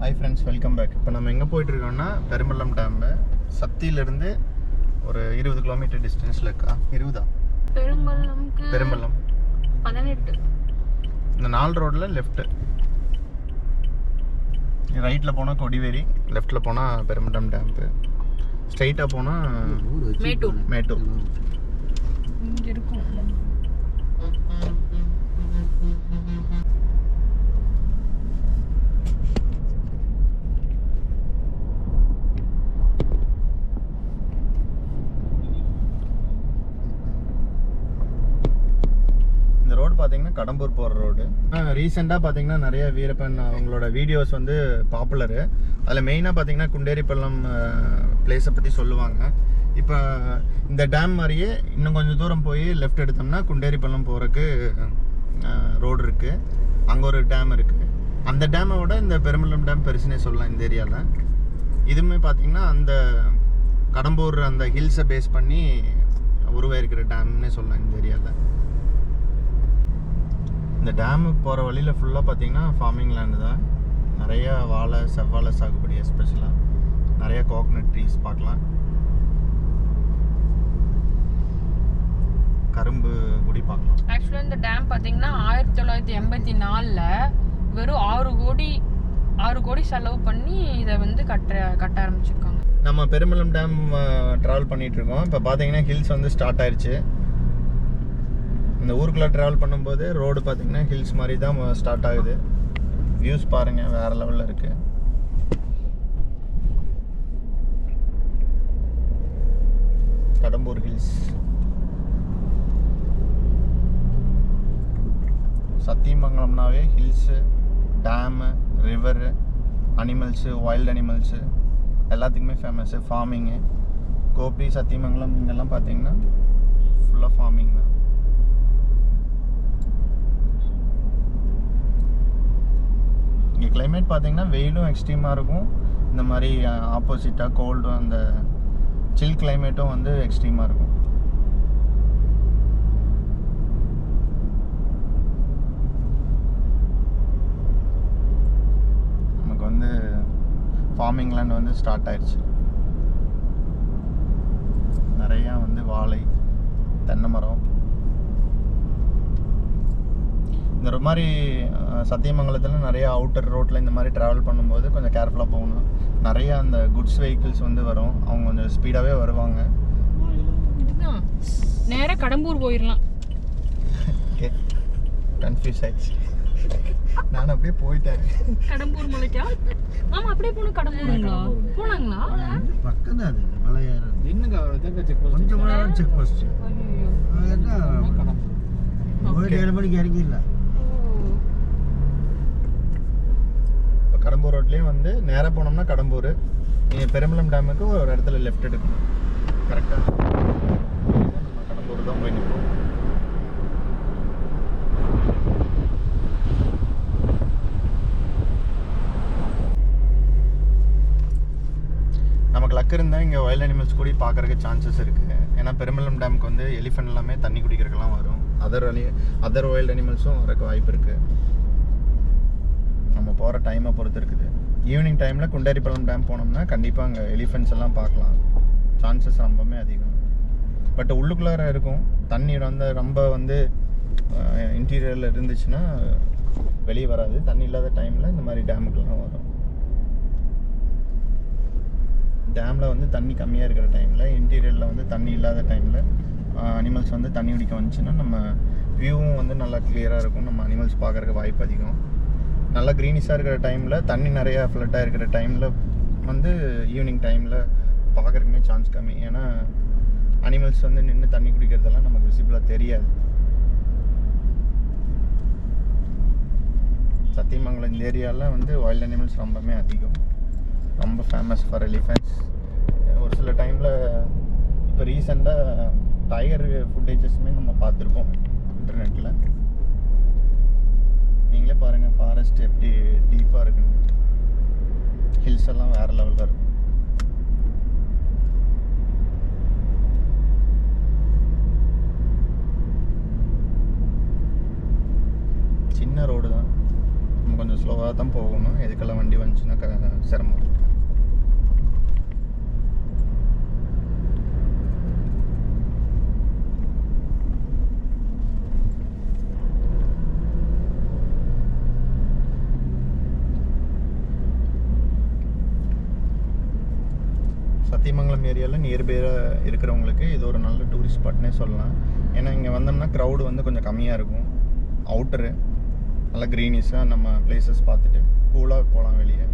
Hi friends, welcome back. இப்போ நம்ம எங்கே போயிட்டுருக்கோம்னா பெரும்பள்ளம் டேம்மு. சத்தியிலேருந்து ஒரு 20 கிலோமீட்டர் டிஸ்டன்ஸில் இருக்கா. 20 பெரும்பள்ளம் 18. இந்த 4 ரோடில் லெஃப்ட்டு, ரைட்டில் போனால் கொடிவேரி, லெஃப்ட்டில் போனால் பெரும்பள்ளம் டேம்பு, ஸ்ட்ரைட்டாக போனால் மேட்டூர். இங்கே இருக்கும். பார்த்தீங்கன்னா கடம்பூர் போகிற ரோடு. ரீசெண்டாக பார்த்தீங்கன்னா நிறைய வீரப்பன் அவங்களோட வீடியோஸ் வந்து பாப்புலரு. அதில் மெயினாக பார்த்தீங்கன்னா குண்டேரிப்பள்ளம் பிளேஸை பற்றி சொல்லுவாங்க. இப்போ இந்த டேம் மாதிரியே இன்னும் கொஞ்சம் தூரம் போய் லெஃப்ட் எடுத்தோம்னா குண்டேரிப்பள்ளம் போகிறதுக்கு ரோடு இருக்குது. அங்கே ஒரு டேம் இருக்குது. அந்த டேமை விட இந்த பெரும்பள்ளம் டேம் பெருசுனே சொல்லலாம் இந்த ஏரியாவில். இதுவுமே பார்த்தீங்கன்னா அந்த கடம்பூர் அந்த ஹில்ஸை பேஸ் பண்ணி உருவாயிருக்கிற டேம்னே சொல்லலாம் இந்த ஏரியாவில். இந்த டேமுக்கு போகிற வழியில் ஃபுல்லாக பார்த்தீங்கன்னா ஃபார்மிங் லேண்டு தான். நிறையா வாழை, செவ்வாழை சாகுபடி, எஸ்பெஷலாக நிறையா கோகனட் ட்ரீஸ் பார்க்கலாம். கரும்பு குடி பார்க்கலாம். ஆக்சுவலாக இந்த டேம் பார்த்தீங்கன்னா 1984 வெறும் 6 கோடி செலவு பண்ணி இதை வந்து கட்ட ஆரம்பிச்சிருக்காங்க. நம்ம பெரும்பள்ளம் டேம் ட்ராவல் பண்ணிகிட்ருக்கோம். இப்போ பார்த்தீங்கன்னா ஹில்ஸ் வந்து ஸ்டார்ட் ஆயிடுச்சு. இந்த ஊருக்குள்ளே ட்ராவல் பண்ணும்போது ரோடு பார்த்தீங்கன்னா ஹில்ஸ் மாதிரி தான் ஸ்டார்ட் ஆகுது. வியூஸ் பாருங்கள், வேறு லெவலில் இருக்குது. கடம்பூர் ஹில்ஸ், சத்தியமங்கலம்னாவே hills, dam, river, animals, wild animals எல்லாத்துக்குமே ஃபேமஸ்ஸு. ஃபார்மிங்கு, கோபி, சத்தியமங்கலம் இங்கெல்லாம் பார்த்தீங்கன்னா ஃபுல்லாக ஃபார்மிங் தான். இங்கே கிளைமேட் பார்த்தீங்கன்னா வெயிலும் எக்ஸ்ட்ரீமாக இருக்கும். இந்த மாதிரி ஆப்போசிட்டாக கோல்டும் அந்த சில் கிளைமேட்டும் வந்து எக்ஸ்ட்ரீமாக இருக்கும். நமக்கு வந்து ஃபார்மிங் லேண்ட் வந்து ஸ்டார்ட் ஆயிடுச்சு. நிறையா வந்து வாழை, தென்னை மரம். இந்த மாதிரி சத்தியமங்கலத்தில் நிறைய அவுட்டர் ரோட்டில் இந்த மாதிரி ட்ராவல் பண்ணும்போது கொஞ்சம் கேர்ஃபுல்லாக போகணும். நிறையா அந்த குட்ஸ் வெஹிக்கிள்ஸ் வந்து வரும். அவங்க கொஞ்சம் ஸ்பீடாகவே வருவாங்க. இதுதான் நேராக கடம்பூர் போயிடலாம். ஓகே, கன்ஃபியூஸ் ஆயிடுச்சு. நான் அப்படியே போயிட்டேன். கடம்பூர் மலைக்கா? ஆமாம், அப்படியே போகணும். கடம்பூருங்களா? போனாங்களா? பக்கம் தான் அது. மலையாறு என்னங்க கொஞ்சம் செக் போஸ்ட். ஓகே, 7 மணிக்கு இறங்கிடலாம். இப்போ கடம்பூர் ரோட்லேயும் வந்து நேராக போனோம்னா கடம்பூர். நீங்கள் பெரும்பள்ளம் டேமுக்கு ஒரு இடத்துல லெஃப்ட் எடுக்கணும். கரெக்டாக நம்ம கடம்பூர் தான் போய் நிற்போம். நமக்கு லக் இருந்தால் இங்கே வைல்ட் அனிமல்ஸ் கூட பார்க்குறதுக்கு சான்சஸ் இருக்குது. ஏன்னா பெரும்பள்ளம் டேமுக்கு வந்து எலிஃபென்ட் எல்லாமே தண்ணி குடிக்கிறதுக்கெல்லாம் வரும். அதர் வைல்ட் அனிமல்ஸும் வரக்கு வாய்ப்பு இருக்குது. நம்ம போகிற டைமை பொறுத்து இருக்குது. ஈவினிங் டைமில் குண்டேரிப்பள்ளம் டேம் போனோம்னா கண்டிப்பாக அங்கே எலிஃபென்ட்ஸ் எல்லாம் பார்க்கலாம். சான்சஸ் ரொம்பவே அதிகம். பட் உள்ளுக்குள்ளார இருக்கும். தண்ணி வந்து ரொம்ப வந்து இன்டீரியரில் இருந்துச்சுன்னா வெளியே வராது. தண்ணி இல்லாத டைமில் இந்த மாதிரி டேமுக்குலாம் வரும். டேமில் வந்து தண்ணி கம்மியாக இருக்கிற டைமில், இன்டீரியரில் வந்து தண்ணி இல்லாத டைமில் அனிமல்ஸ் வந்து தண்ணி குடிக்க வந்துச்சுன்னா நம்ம வியூவும் வந்து நல்லா கிளியராக இருக்கும். நம்ம அனிமல்ஸ் பார்க்குறதுக்கு வாய்ப்பு அதிகம். நல்லா க்ரீனிஷாக இருக்கிற டைமில், தண்ணி நிறையா ஃப்ளட்டாக இருக்கிற டைமில் வந்து ஈவினிங் டைமில் பார்க்குறதுக்குமே சான்ஸ் கம்மி. ஏன்னா அனிமல்ஸ் வந்து நின்று தண்ணி குடிக்கிறதெல்லாம் நமக்கு விசிபிளாக தெரியாது. சத்தியமங்கலம் இந்த ஏரியாவில் வந்து வைல்ட் அனிமல்ஸ் ரொம்பவே அதிகம். ரொம்ப ஃபேமஸ் ஃபார் எலிஃபென்ட்ஸ். ஒரு சில டைமில் இப்போ ரீசெண்டாக டைகர் ஃபுட்டேஜஸ்மே நம்ம பார்த்துருப்போம் இன்டர்நெட்டில். நீங்களே பாருங்கள் ஃபாரஸ்ட் எப்படி டீப்பாக இருக்குன்னு. ஹில்ஸ் எல்லாம் வேறு லெவலில் இருக்கும். சின்ன ரோடு தான், நம்ம கொஞ்சம் ஸ்லோவாக தான் போகணும். எதுக்கெல்லாம் வண்டி வந்துச்சுன்னா சிரமம். சத்தியமங்கலம் ஏரியாவில் நியர்பையாக இருக்கிறவங்களுக்கு இது ஒரு நல்ல டூரிஸ்ட் ஸ்பாட்னே சொல்லலாம். ஏன்னா இங்கே வந்தோம்னா க்ரௌடு வந்து கொஞ்சம் கம்மியாக இருக்கும். அவுட்டரு நல்லா க்ரீனிஷாக நம்ம பிளேசஸ் பார்த்துட்டு கூலாக போகலாம். வெளியே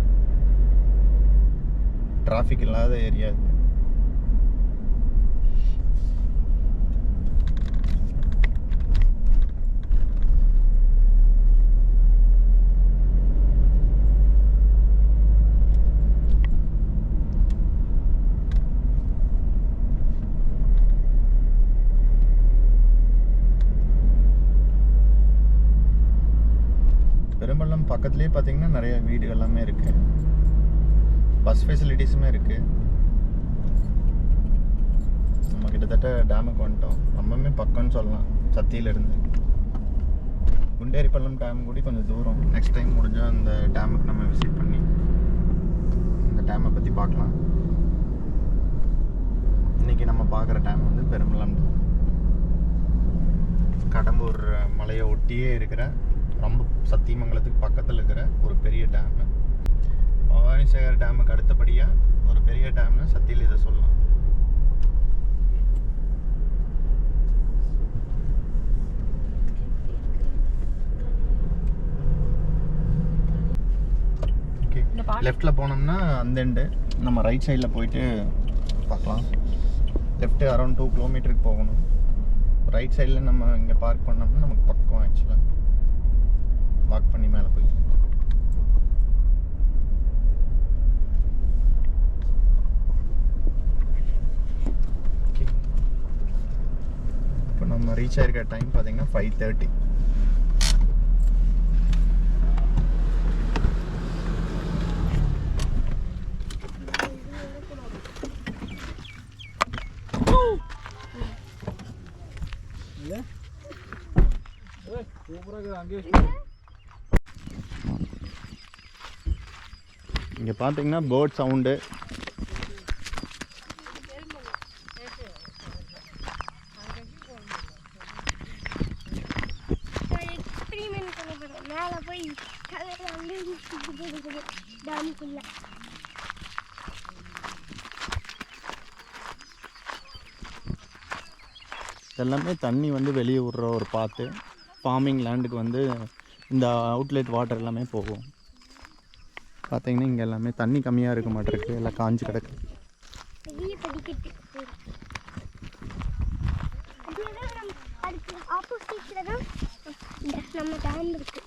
டிராஃபிக் இல்லாத ஏரியா இது. பெரும்பள்ளம் பக்கத்துலேயே பார்த்தீங்கன்னா நிறைய வீடு எல்லாமே இருக்குது. பஸ் ஃபெசிலிட்டிஸுமே இருக்குது. நம்ம கிட்டத்தட்ட டேமுக்கு வந்துட்டோம். ரொம்பவுமே பக்கம்னு சொல்லலாம். சத்தியிலேருந்து குண்டேரிப்பள்ளம் டேம் கூட கொஞ்சம் தூரம். நெக்ஸ்ட் டைம் முடிஞ்சால் அந்த டேமுக்கு நம்ம விசிட் பண்ணி இந்த டேமை பற்றி பார்க்கலாம். இன்றைக்கி நம்ம பார்க்குற டேம் வந்து பெரும்பள்ளம் டேம். கடம்பூர் மலையை ஒட்டியே இருக்கிற ரொம்ப சத்தியமங்கலத்துக்கு பக்கத்தில் இருக்கிற ஒரு பெரிய டேமு. பவானிசாகர் டேமுக்கு அடுத்தபடியாக ஒரு பெரிய டேம்னு சத்தியில் இதை சொல்லலாம். ஓகே, லெஃப்டில் போனோம்னா அந்த எண்டு. நம்ம ரைட் சைடில் போயிட்டு பார்க்கலாம். லெஃப்ட்டு அரௌண்ட் 2 கிலோமீட்டருக்கு போகணும். ரைட் சைடில் நம்ம இங்கே பார்க் பண்ணோம்னா நமக்கு பக்கம். ஆக்சுவலாக வாக் பண்ணி மேலே போய் ஓகே. இப்போ நம்ம ரீச் ஆகிருக்க டைம் பார்த்தீங்கன்னா 5:30. இங்கே பார்த்தீங்கன்னா பேர்ட் சவுண்டு. மேலே போய் டேமுக்குள்ள எல்லாமே தண்ணி வந்து வெளியே விடுற ஒரு பாத்து. ஃபார்மிங் லேண்டுக்கு வந்து இந்த அவுட்லெட் வாட்டர் எல்லாமே போகும். பார்த்தீங்கன்னா இங்கே எல்லாமே தண்ணி கம்மியாக இருக்க மாட்டிருக்கு. எல்லாம் காஞ்சி கிடக்கு. பெரிய படிக்கட்டு. அதுக்கு ஆப்போசிட்டில் தான் நம்ம டேம் இருக்கு.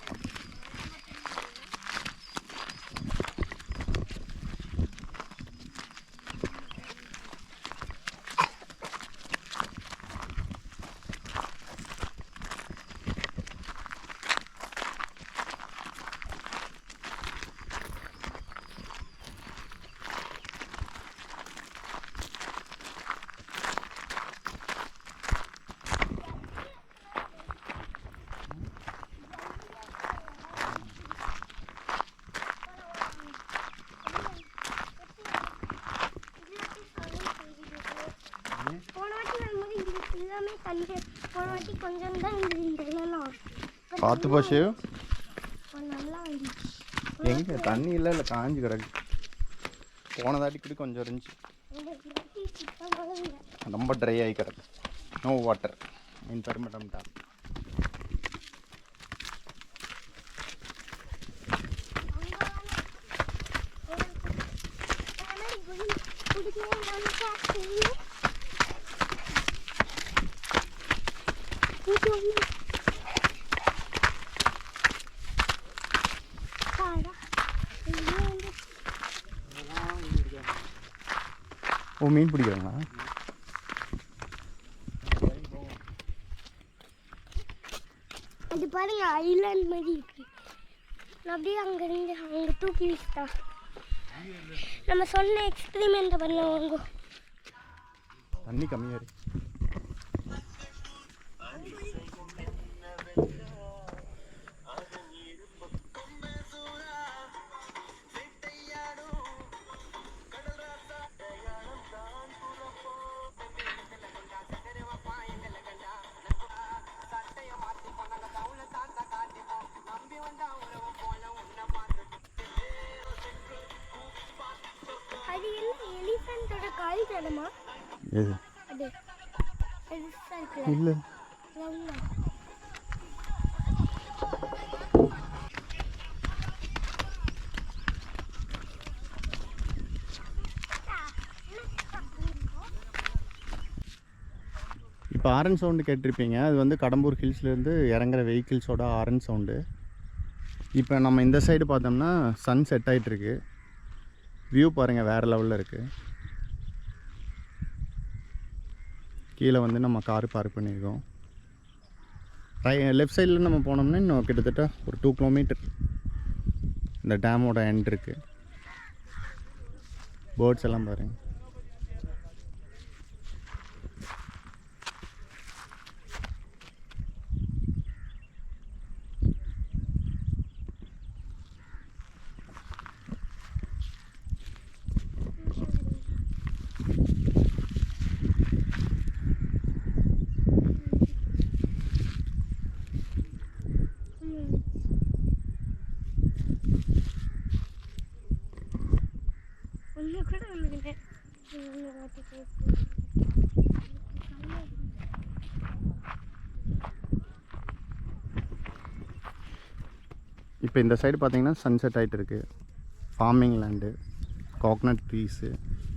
பார்த்து போச்சு. எங்கே தண்ணி இல்லை, இல்லை காஞ்சி கிடக்கு. போனதாட்டி கூட கொஞ்சம் இருந்துச்சு. ரொம்ப ட்ரை ஆகி கிடக்கு. No water in Perumpallam dam. ஓ, மீன் பிடிக்கிறாங்களா? அது பாருங்க, ஐலாண்ட் மாதிரி இருக்கு. அப்படியே அங்கேருந்து அங்கே தூக்கி வீசிட்டா நம்ம சொன்ன எக்ஸ்பெரிமெண்ட் பண்ணுவாங்க. தண்ணி கம்மியாக இருக்கு. போதுமா எது அது பெருசா இருக்குல்ல இல்லை ரவுண்டா. இப்போ ஆரன் சவுண்டு கேட்டிருப்பீங்க. அது வந்து கடம்பூர் ஹில்ஸ்லேருந்து இறங்குற வெஹிக்கிள்ஸோட ஆரன் சவுண்டு. இப்போ நம்ம இந்த சைடு பார்த்தோம்னா சன் செட் ஆகிட்டுருக்கு. வியூ பாருங்கள், வேறு லெவலில் இருக்குது. கீழே வந்து நம்ம கார் பார்க் பண்ணியிருக்கோம். லெஃப்ட் சைடில் நம்ம போனோம்னா இன்னும் கிட்டத்தட்ட ஒரு 2 கிலோமீட்டர் இந்த டேமோட எண்ட் இருக்குது. பேர்ட்ஸ் எல்லாம் பாருங்கள். ஒன்று கூட வந்துக்கிட்டேன். இப்போ இந்த சைடு பார்த்தீங்கன்னா சன்செட் ஆகிட்டு இருக்குது. Farming land, coconut trees,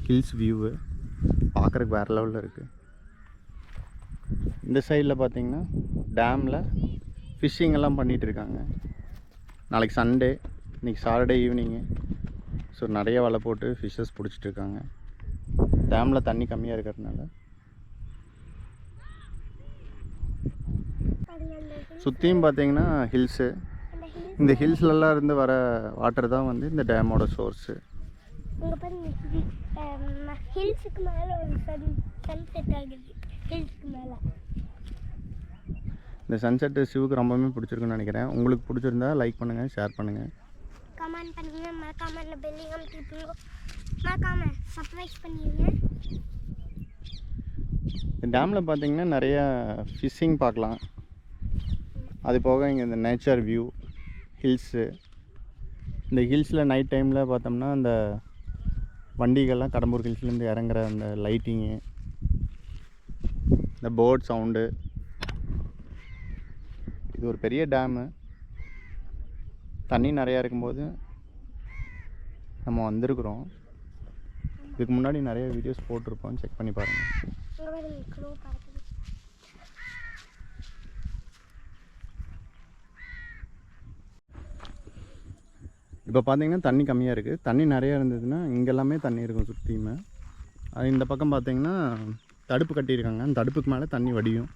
hills view பார்க்குறதுக்கு வேறு லெவலில் இருக்குது. இந்த சைடில் பார்த்தீங்கன்னா டேமில் ஃபிஷ்ஷிங் எல்லாம் பண்ணிகிட்டு இருக்காங்க. நாளைக்கு சண்டே, இன்றைக்கி சாட்டர்டே ஈவினிங்கு. ஸோ நிறைய வலை போட்டு ஃபிஷ்ஷஸ் பிடிச்சிட்டு இருக்காங்க. டேமில் தண்ணி கம்மியாக இருக்கிறதுனால. சுற்றியும் பார்த்தீங்கன்னா ஹில்ஸு. இந்த ஹில்ஸ்லலாம் இருந்து வர வாட்டர் தான் வந்து இந்த டேமோட சோர்ஸு. இங்கே பாருங்க, ஹில்ஸுக்கு மேலே ஒரு சன்செட் ஆகுது. ஹில்ஸுக்கு மேலே இந்த சன்செட்டு சிவுக்கு ரொம்பவே பிடிச்சிருக்குன்னு நினைக்கிறேன். உங்களுக்கு பிடிச்சிருந்தா லைக் பண்ணுங்கள், ஷேர் பண்ணுங்கள், கமெண்ட் பண்ணுங்க. மறக்காம இந்த பெல்லையும் அமுத்திடுங்க. மறக்காம சப்ஸ்கிரைப் பண்ணிடுங்க. இந்த டேமில் பார்த்தீங்கன்னா நிறையா ஃபிஷ்ஷிங் பார்க்கலாம். அது போக இங்கே இந்த நேச்சர் வியூ, ஹில்ஸு. இந்த ஹில்ஸில் நைட் டைமில் பார்த்தோம்னா அந்த வண்டிகள்லாம் கடம்பூர் ஹில்ஸ்லேருந்து இறங்குற அந்த லைட்டிங்கு, இந்த போட் சவுண்டு. இது ஒரு பெரிய டேமு. தண்ணி நிறையா இருக்கும்போது நம்ம வந்திருக்கிறோம். இதுக்கு முன்னாடி நிறைய வீடியோஸ் போட்டிருப்போம், செக் பண்ணி பாருங்கள். இப்போ பார்த்தீங்கன்னா தண்ணி கம்மியாக இருக்குது. தண்ணி நிறையா இருந்ததுன்னா இங்கெல்லாமே தண்ணி இருக்கும் சுற்றியுமே. அது இந்த பக்கம் பார்த்தீங்கன்னா தடுப்பு கட்டியிருக்காங்க. அந்த தடுப்புக்கு மேலே தண்ணி வடியும்.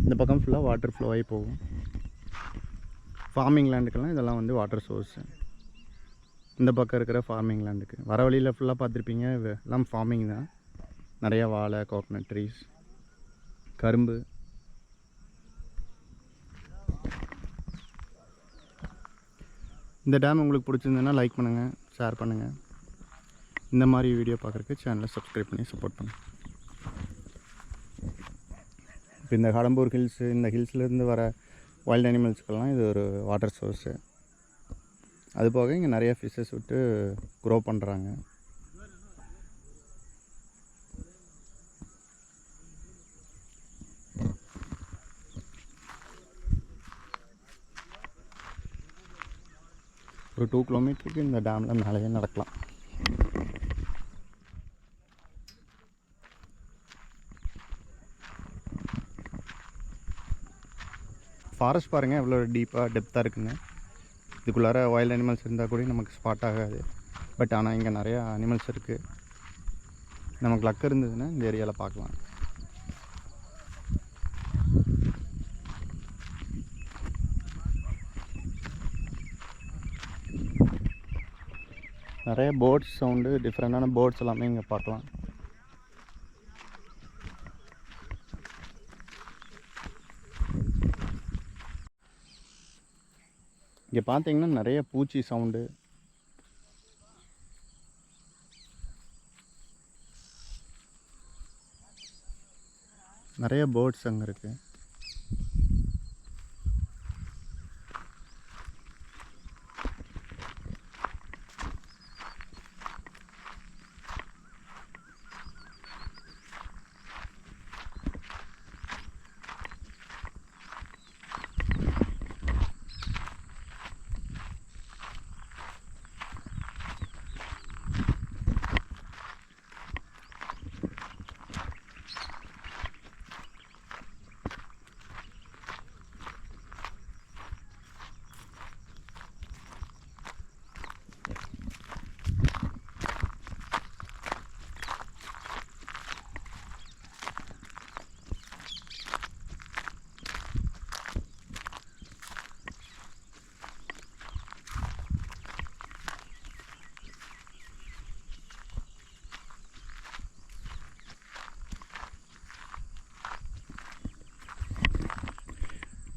இந்த பக்கம் ஃபுல்லாக வாட்டர் ஃப்ளோ ஆகி போகும். ஃபார்மிங் லேண்டுக்கெல்லாம் இதெல்லாம் வந்து வாட்டர் சோர்ஸு. இந்த பக்கம் இருக்கிற ஃபார்மிங் லேண்டுக்கு வர வழியில் ஃபுல்லாக பார்த்துருப்பீங்க, எல்லாம் ஃபார்மிங் தான். நிறையா வாழை, கோகனட் ட்ரீஸ், கரும்பு. இந்த டேம் உங்களுக்கு பிடிச்சிருந்ததுன்னா லைக் பண்ணுங்கள், ஷேர் பண்ணுங்கள். இந்த மாதிரி வீடியோ பார்க்குறதுக்கு சேனலை சப்ஸ்கிரைப் பண்ணி சப்போர்ட் பண்ணுங்கள். இப்போ இந்த கடம்பூர் ஹில்ஸு, இந்த ஹில்ஸ்லேருந்து வர வைல்ட் அனிமல்ஸ்க்கெல்லாம் இது ஒரு வாட்டர் சோர்ஸு. அது போக இங்கே நிறைய ஃபிஷ்ஷஸ் விட்டு க்ரோ பண்ணுறாங்க. ஒரு 2 கிலோமீட்டருக்கு இந்த டேமில் மேலேயே நடக்கலாம். ஃபாரஸ்ட் பாருங்கள் எவ்வளோ டீப்பாக டெப்த்தாக இருக்குங்க. இதுக்குள்ளார வைல்ட் அனிமல்ஸ் இருந்தால் கூட நமக்கு ஸ்பாட் ஆகாது. பட் ஆனால் இங்கே நிறையா அனிமல்ஸ் இருக்குது. நமக்கு லக் இருந்ததுன்னா இந்த ஏரியாவில் பார்க்கலாம். நிறைய பேர்ட்ஸ் சவுண்டு, டிஃப்ரெண்டான பேர்ட்ஸ் எல்லாமே இங்கே பார்க்கலாம். இங்கே பார்த்தீங்கன்னா நிறைய பூச்சி சவுண்டு. நிறைய பேர்ட்ஸ் அங்கே இருக்குது.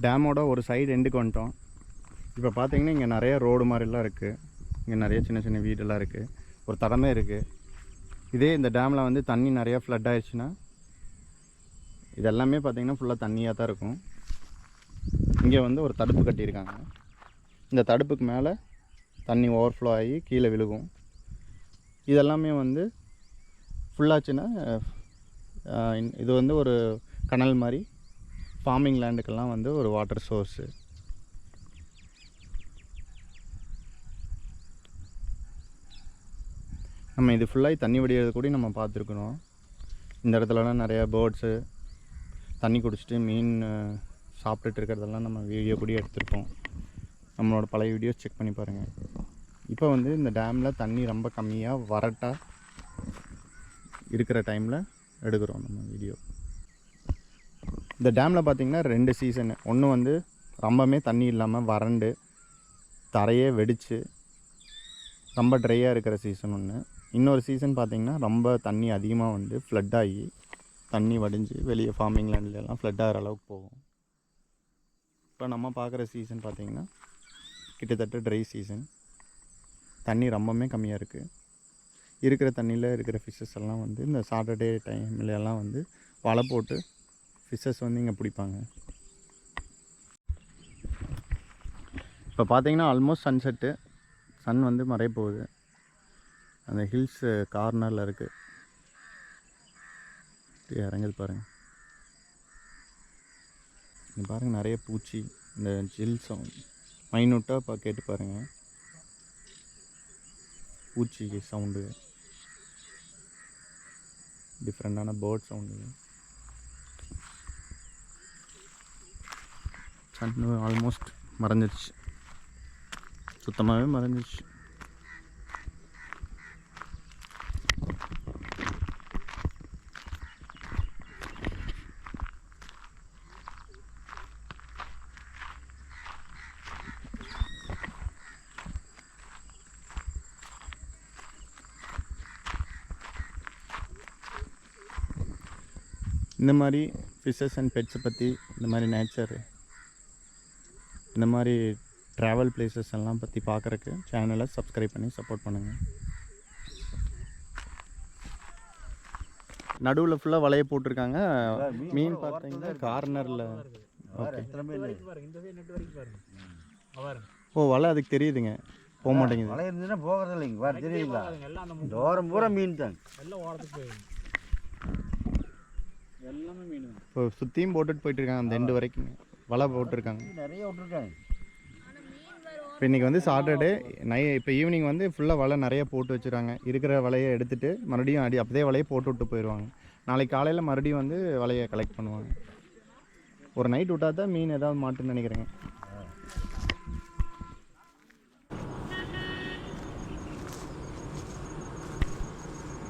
டேமோட ஒரு சைடு எண்டுக்கு வந்துட்டோம். இப்போ பார்த்தீங்கன்னா இங்கே நிறைய ரோடு மாதிரிலாம் இருக்குது. இங்கே நிறைய சின்ன சின்ன வீடெல்லாம் இருக்குது. ஒரு தடமே இருக்குது. இதே இந்த டேமில் வந்து தண்ணி நிறையா ஃப்ளட் ஆயிடுச்சுன்னா இதெல்லாமே பார்த்திங்கன்னா ஃபுல்லாக தண்ணியாக தான் இருக்கும். இங்கே வந்து ஒரு தடுப்பு கட்டியிருக்காங்க. இந்த தடுப்புக்கு மேலே தண்ணி ஓவர்ஃப்ளோ ஆகி கீழே விழுகும். இதெல்லாமே வந்து ஃபுல்லாச்சுன்னா இது வந்து ஒரு கனல் மாதிரி ஃபார்மிங் லேண்டுக்கெல்லாம் வந்து ஒரு வாட்டர் சோர்ஸு. நம்ம இது ஃபுல்லாக தண்ணி வடிகிறது கூட நம்ம பார்த்துருக்குறோம். இந்த இடத்துலலாம் நிறையா பேர்ட்ஸு தண்ணி குடிச்சிட்டு மீன் சாப்பிட்டுட்டு இருக்கிறதெல்லாம் நம்ம வீடியோ கூட எடுத்திருப்போம். நம்மளோட பழைய வீடியோஸ் செக் பண்ணி பாருங்கள். இப்போ வந்து இந்த டேமில் தண்ணி ரொம்ப கம்மியாக வறட்டாக இருக்கிற டைமில் எடுக்கிறோம் நம்ம வீடியோ. இந்த டேமில் பார்த்திங்கன்னா 2 சீசனு. ஒன்று வந்து ரொம்பவே தண்ணி இல்லாமல் வறண்டு தரையே வெடித்து ரொம்ப ட்ரையாக இருக்கிற சீசன் ஒன்று. இன்னொரு சீசன் பார்த்திங்கன்னா ரொம்ப தண்ணி அதிகமாக வந்து ஃப்ளட் ஆகி தண்ணி வடிஞ்சு வெளியே ஃபார்மிங் லேண்ட்லாம் ஃப்ளட் ஆகிற அளவுக்கு போகும். இப்போ நம்ம பார்க்குற சீசன் பார்த்திங்கன்னா கிட்டத்தட்ட ட்ரை சீசன். தண்ணி ரொம்பவே கம்மியாக இருக்குது. இருக்கிற தண்ணியில் இருக்கிற ஃபிஷ்ஷஸ் எல்லாம் வந்து இந்த சாட்டர்டே டைம்லலாம் வந்து வலை போட்டு ஃபிஷ்ஷஸ் வந்து இங்கே பிடிப்பாங்க. இப்போ பார்த்திங்கன்னா ஆல்மோஸ்ட் சன்செட்டு. சன் வந்து மறைய போகுது. அந்த ஹில்ஸ் கார்னரில் இருக்குது. இறங்குது பாருங்கள். இங்கே பாருங்கள் நிறைய பூச்சி. இந்த ஜில் சவுண்ட் மைனூட்டாக கேட்டு பாருங்கள். பூச்சி சவுண்டு, டிஃப்ரெண்டான பேர்ட் சவுண்டு. சன் ஆல்மோஸ்ட் மறைஞ்சிருச்சு. சுத்தமாகவே மறைஞ்சிருச்சு. இந்த மாதிரி ஃபிஷ்ஷஸ் அண்ட் பெட்ஸை பற்றி, இந்த மாதிரி நேச்சர், இந்த மாதிரி ட்ராவல் பிளேசஸ் எல்லாம் பற்றி பார்க்குறக்கு சேனலை சப்ஸ்கிரைப் பண்ணி சப்போர்ட் பண்ணுங்கள். நடுவில் ஃபுல்லாக வலையை போட்டிருக்காங்க. மீன் பார்த்தீங்கன்னா கார்னரில். ஓகே. ஓ, வலை அதுக்கு தெரியுதுங்க, போக மாட்டேங்குது. வலை இருந்துச்சுன்னா போகிறது இல்லைங்க. வேறு தெரியுங்களா? ஓரம் பூரா மீன் தாங்க. எல்லாம் ஓரத்துக்கு போயிடும். எல்லாமே மீன். இப்போ சுற்றியும் போட்டுட்டு போயிட்டுருக்காங்க. அந்த எண்டு வரைக்கும் வலை போட்டிருக்காங்க. நிறைய விட்டுருக்காங்க. இப்போ இன்றைக்கி வந்து சாட்டர்டே இப்போ ஈவினிங் வந்து ஃபுல்லாக வலை நிறைய போட்டு வச்சுருக்காங்க. இருக்கிற வலையை எடுத்துகிட்டு மறுபடியும் அப்படியே வலையை போட்டு விட்டு போயிடுவாங்க. நாளைக்கு காலையில் மறுபடியும் வந்து வலையை கலெக்ட் பண்ணுவாங்க. ஒரு நைட் விட்டால் தான் மீன் ஏதாவது மாட்டுன்னு நினைக்கிறேங்க.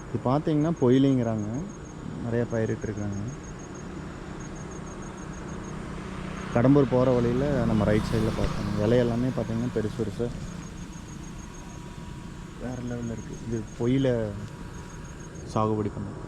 இது பார்த்தீங்கன்னா பொயிலிங்கிறாங்க. நிறைய பயிரிட்டுருக்காங்க. கடம்பூர் போகிற வழியில் நம்ம ரைட் சைடில் பார்த்தோம். இலையெல்லாமே பார்த்தீங்கன்னா பெருசு பெருசு வேறு லெவலில் இருக்குது. இது பொயில சாகுபடி பண்ணுறது.